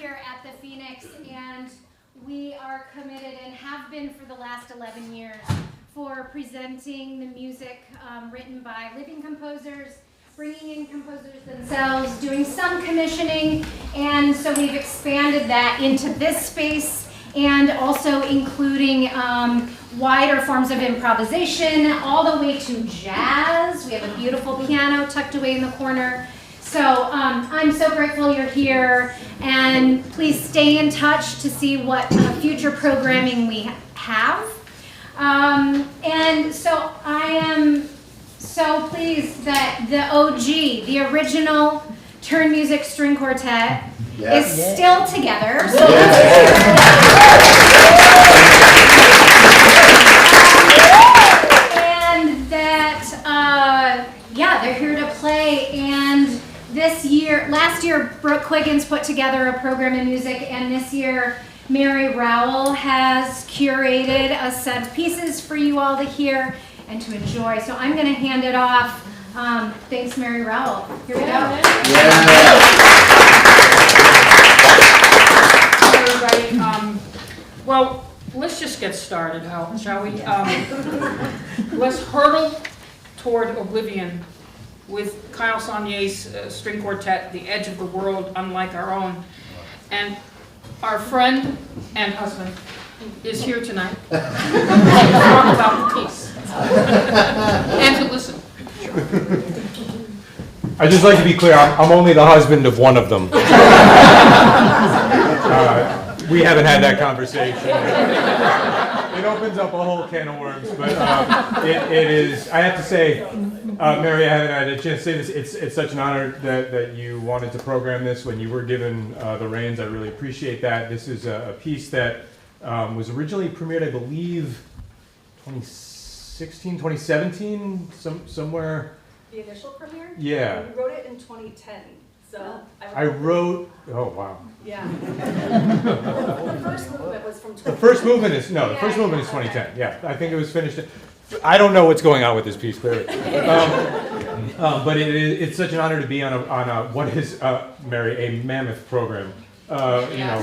here at the Phoenix, and we are committed and have been for the last 11 years for presenting the music written by living composers, bringing in composers themselves, doing some commissioning, and so we've expanded that into this space and also including wider forms of improvisation all the way to jazz. We have a beautiful piano tucked away in the corner. So I'm so grateful you're here, and please stay in touch to see what future programming we have. And so I am so pleased that the OG, the original TURNmusic String Quartet, is still together. So and that, yeah, they're here to play. And last year, Brooke Quiggins put together a program in music, and this year, Mary Rowell has curated a set of pieces for you all to hear and to enjoy. So I'm going to hand it off. Thanks, Mary Rowell. Here we go. Hi, everybody. Well, let's just get started, shall we? Let's hurtle toward Oblivion with Kyle Saulnier's string quartet, The Edge of the World, Unlike Our Own. And our friend and husband is here tonight to talk about the piece and to listen. I'd just like to be clear, I'm only the husband of one of them. We haven't had that conversation. It opens up a whole can of worms, but it is, I have to say, Mary, I haven't had a chance to say this, it's such an honor that you wanted to program this when you were given the reins. I really appreciate that. This is a piece that was originally premiered, I believe, 2016, 2017, somewhere. The initial premiere? Yeah. We wrote it in 2010, so. I wrote, oh wow. Yeah. The first movement was from 2010. The first movement is, no, the first movement is 2010, yeah. I think it was finished, I don't know what's going on with this piece, clearly. But it's such an honor to be on a what is, Mary, a mammoth program. You know,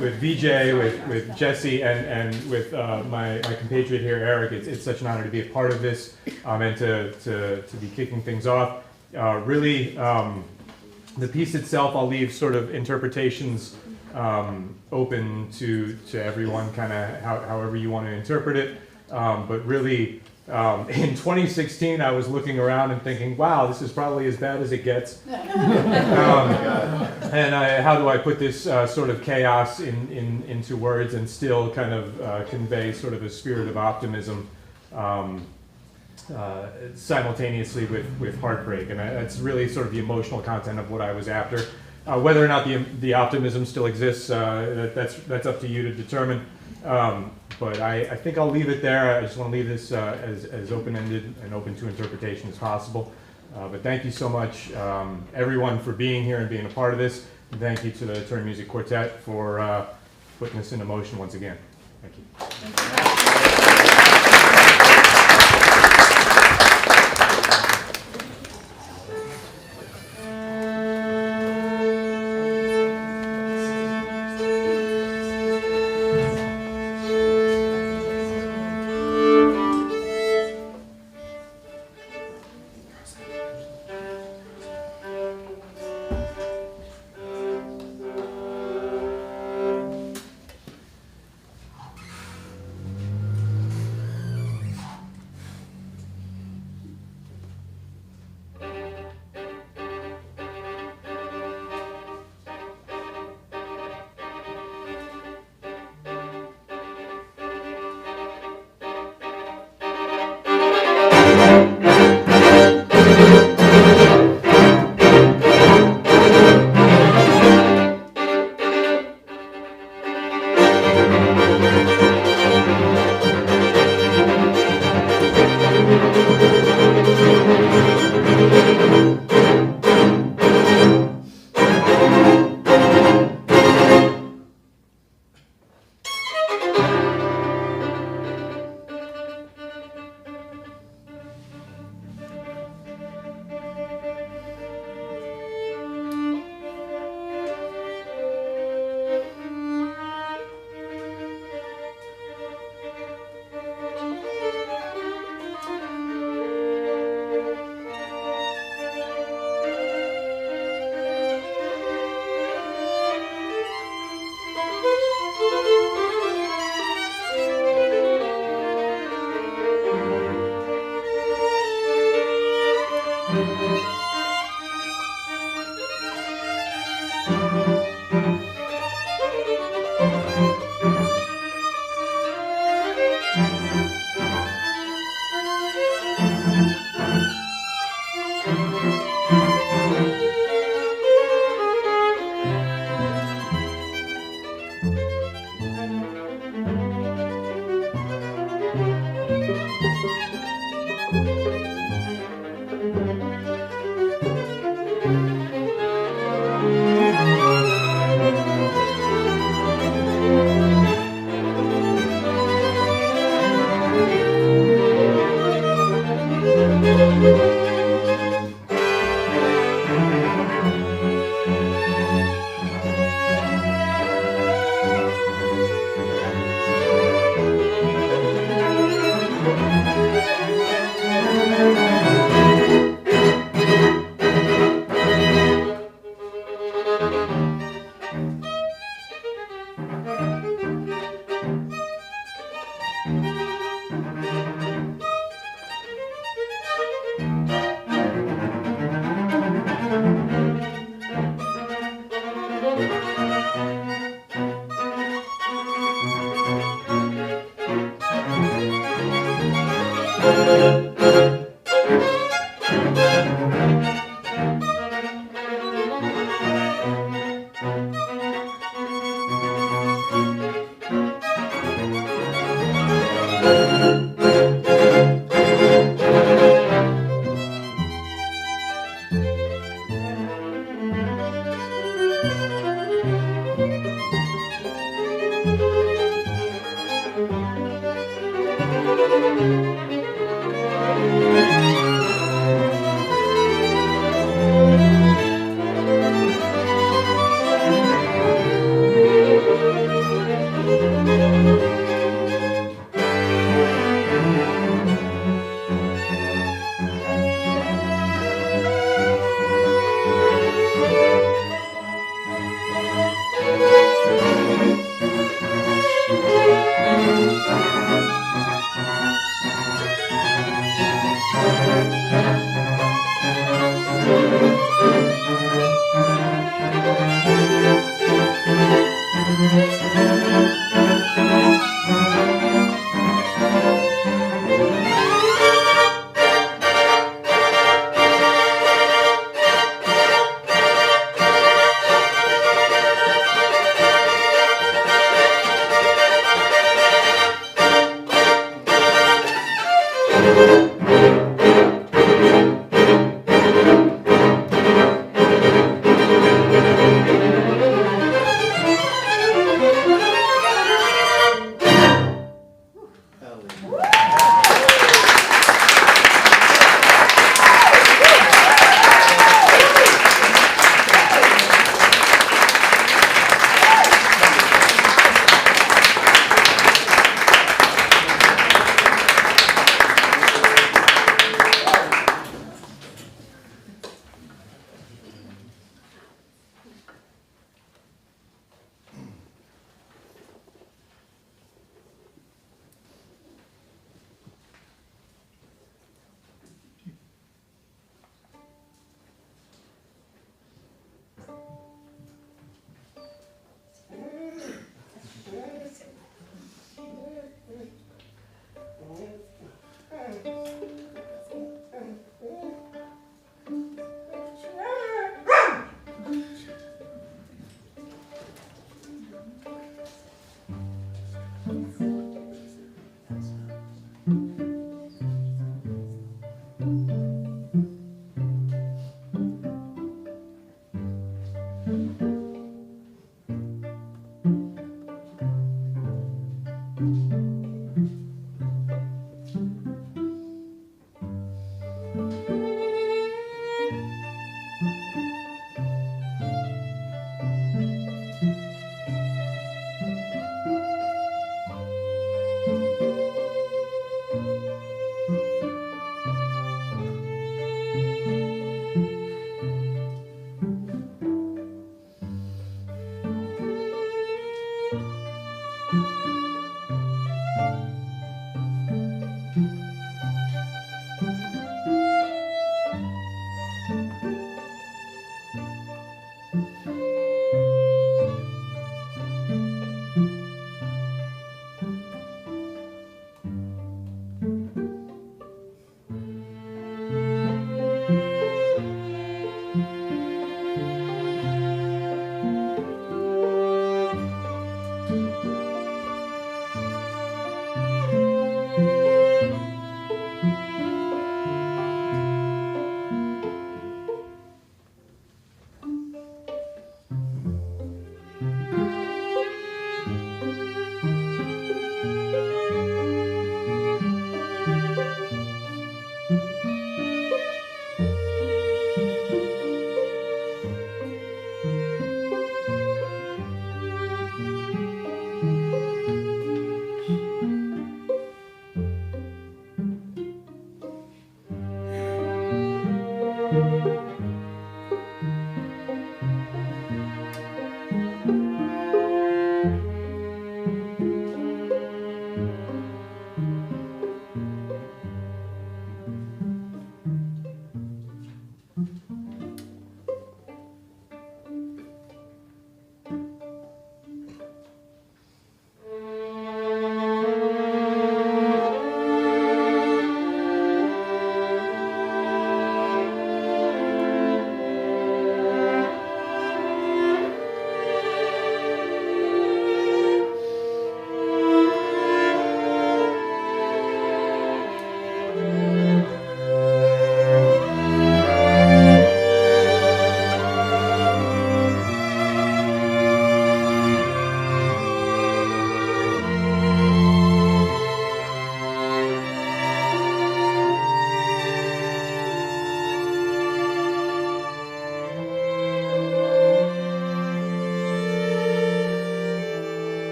with VJ, with Jesse, and with my compatriot here, Eric. It's such an honor to be a part of this and to be kicking things off. Really, the piece itself, I'll leave sort of interpretations open to everyone, kind of however you want to interpret it. But really, in 2016, I was looking around and thinking, wow, this is probably as bad as it gets. And how do I put this sort of chaos into words and still kind of convey sort of a spirit of optimism simultaneously with heartbreak? And that's really sort of the emotional content of what I was after. Whether or not the optimism still exists, that's up to you to determine. But I think I'll leave it there. I just want to leave this as open-ended and open to interpretation as possible. But thank you so much, everyone, for being here and being a part of this. And thank you to the TURNmusic Quartet for putting this into motion once again. Thank you. Thank you.